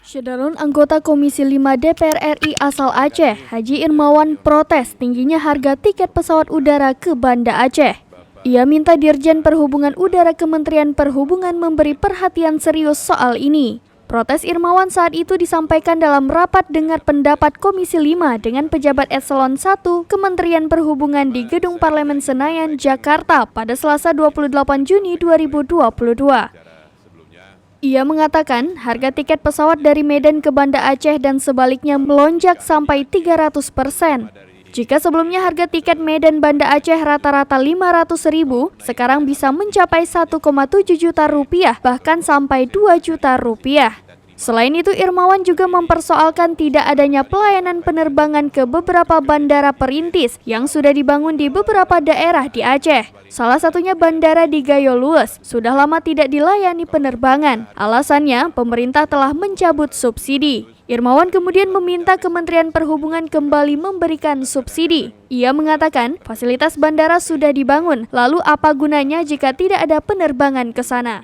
Syederun anggota Komisi 5 DPR RI asal Aceh, Haji Irmawan, protes tingginya harga tiket pesawat udara ke Banda Aceh. Ia minta Dirjen Perhubungan Udara Kementerian Perhubungan memberi perhatian serius soal ini. Protes Irmawan saat itu disampaikan dalam rapat dengar pendapat Komisi 5 dengan pejabat eselon 1 Kementerian Perhubungan di Gedung Parlemen Senayan, Jakarta pada Selasa 28 Juni 2022. Ia mengatakan harga tiket pesawat dari Medan ke Banda Aceh dan sebaliknya melonjak sampai 300%. Jika sebelumnya harga tiket Medan Banda Aceh rata-rata 500.000, sekarang bisa mencapai 1,7 juta rupiah, bahkan sampai 2 juta rupiah. Selain itu, Irmawan juga mempersoalkan tidak adanya pelayanan penerbangan ke beberapa bandara perintis yang sudah dibangun di beberapa daerah di Aceh. Salah satunya bandara di Gayo Lues, sudah lama tidak dilayani penerbangan. Alasannya, pemerintah telah mencabut subsidi. Irmawan kemudian meminta Kementerian Perhubungan kembali memberikan subsidi. Ia mengatakan fasilitas bandara sudah dibangun, lalu apa gunanya jika tidak ada penerbangan ke sana?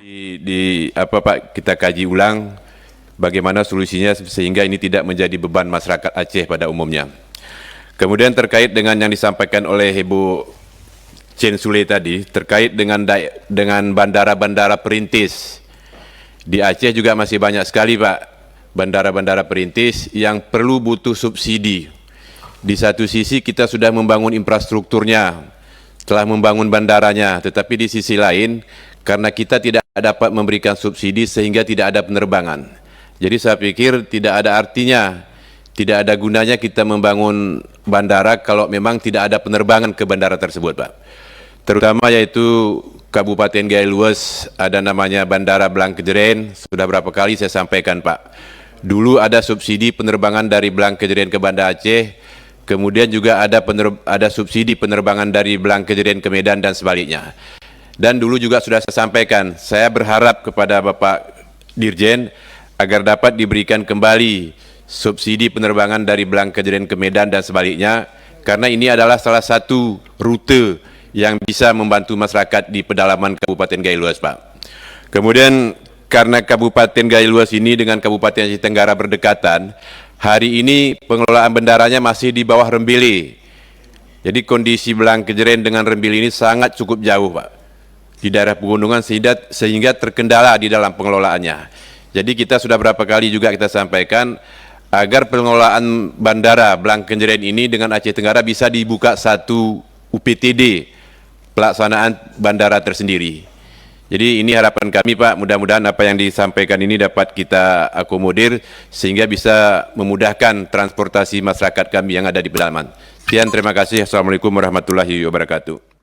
Kita kaji ulang bagaimana solusinya sehingga ini tidak menjadi beban masyarakat Aceh pada umumnya. Kemudian terkait dengan yang disampaikan oleh Ibu Chen Sule tadi, terkait dengan bandara-bandara perintis. Di Aceh juga masih banyak sekali Pak, bandara-bandara perintis yang butuh subsidi. Di satu sisi kita sudah membangun infrastrukturnya, telah membangun bandaranya, tetapi di sisi lain karena kita tidak dapat memberikan subsidi sehingga tidak ada penerbangan. Jadi saya pikir tidak ada artinya, tidak ada gunanya kita membangun bandara kalau memang tidak ada penerbangan ke bandara tersebut Pak. Terutama yaitu Kabupaten Gayo Lues, ada namanya Bandara Blang-Kejeren, sudah berapa kali saya sampaikan Pak. Dulu ada subsidi penerbangan dari Blang-Kejeren ke Banda Aceh, kemudian juga ada subsidi penerbangan dari Blang-Kejeren ke Medan dan sebaliknya. Dan dulu juga sudah saya sampaikan, saya berharap kepada Bapak Dirjen agar dapat diberikan kembali subsidi penerbangan dari Blang-Kejeren ke Medan dan sebaliknya, karena ini adalah salah satu rute yang bisa membantu masyarakat di pedalaman Kabupaten Gayo Lues Pak. Kemudian karena Kabupaten Gayo Lues ini dengan Kabupaten Aceh Tenggara berdekatan, hari ini pengelolaan bandaranya masih di bawah Rembele. Jadi kondisi Blang-Kejeren dengan Rembele ini sangat cukup jauh Pak, di daerah pegunungan sehingga terkendala di dalam pengelolaannya. Jadi kita sudah berapa kali juga kita sampaikan agar pengelolaan bandara Blang-Kejeren ini dengan Aceh Tenggara bisa dibuka satu UPTD, pelaksanaan bandara tersendiri. Jadi ini harapan kami Pak, mudah-mudahan apa yang disampaikan ini dapat kita akomodir sehingga bisa memudahkan transportasi masyarakat kami yang ada di pedalaman. Sekian, terima kasih. Assalamualaikum warahmatullahi wabarakatuh.